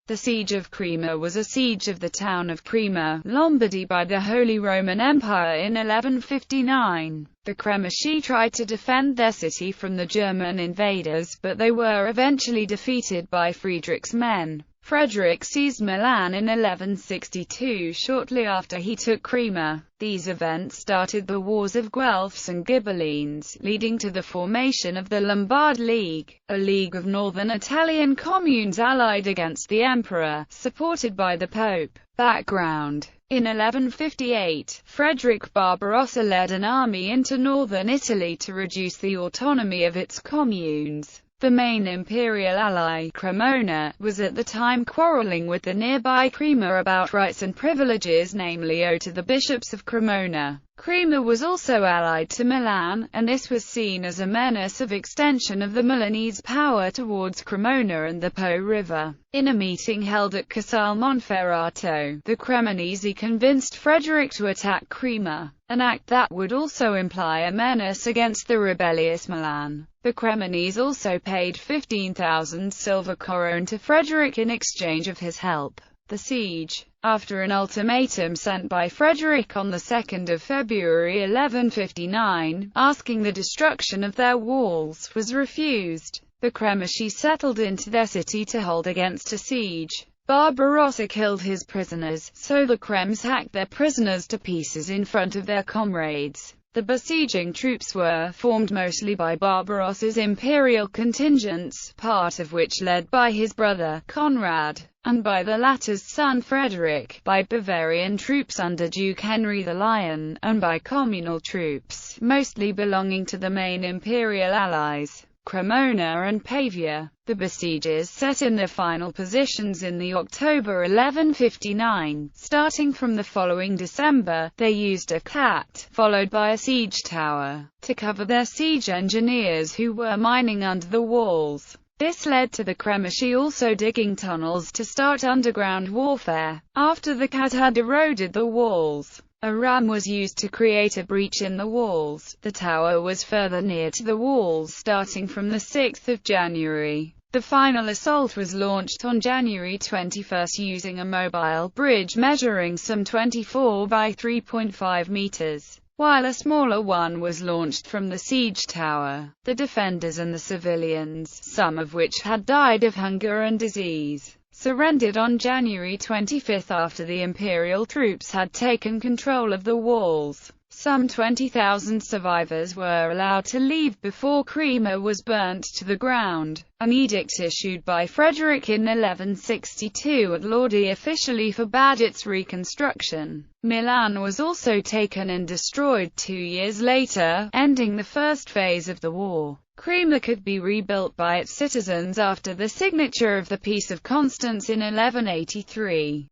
The Siege of Crema was a siege of the town of Crema, Lombardy by the Holy Roman Empire in 1159. The Cremaschi tried to defend their city from the German invaders, but they were eventually defeated by Frederick's men. Frederick seized Milan in 1162, shortly after he took Crema. These events started the Wars of Guelphs and Ghibellines, leading to the formation of the Lombard League, a league of northern Italian communes allied against the emperor, supported by the Pope. Background: in 1158, Frederick Barbarossa led an army into northern Italy to reduce the autonomy of its communes. The main imperial ally, Cremona, was at the time quarreling with the nearby Crema about rights and privileges namely owed to the bishops of Cremona. Crema was also allied to Milan, and this was seen as a menace of extension of the Milanese power towards Cremona and the Po River. In a meeting held at Casal Monferrato, the Cremonese convinced Frederick to attack Crema, an act that would also imply a menace against the rebellious Milan. The Cremonese also paid 15,000 silver corone to Frederick in exchange of his help. The siege, after an ultimatum sent by Frederick on the 2nd of February 1159, asking the destruction of their walls, was refused. The Cremaschi settled into their city to hold against a siege. Barbarossa killed his prisoners, so the Crems hacked their prisoners to pieces in front of their comrades. The besieging troops were formed mostly by Barbarossa's imperial contingents, part of which led by his brother, Conrad, and by the latter's son Frederick, by Bavarian troops under Duke Henry the Lion, and by communal troops, mostly belonging to the main imperial allies, Cremona and Pavia. The besiegers set in their final positions in the October 1159. Starting from the following December, they used a cat, followed by a siege tower, to cover their siege engineers who were mining under the walls. This led to the Cremaschi also digging tunnels to start underground warfare. After the cat had eroded the walls, a ram was used to create a breach in the walls. The tower was further near to the walls starting from the 6th of January. The final assault was launched on January 21 using a mobile bridge measuring some 24 by 3.5 meters, while a smaller one was launched from the siege tower. The defenders and the civilians, some of which had died of hunger and disease, surrendered on January 25 after the imperial troops had taken control of the walls. Some 20,000 survivors were allowed to leave before Crema was burnt to the ground. An edict issued by Frederick in 1162 at Lodi officially forbade its reconstruction. Milan was also taken and destroyed 2 years later, ending the first phase of the war. Crema could be rebuilt by its citizens after the signature of the Peace of Constance in 1183.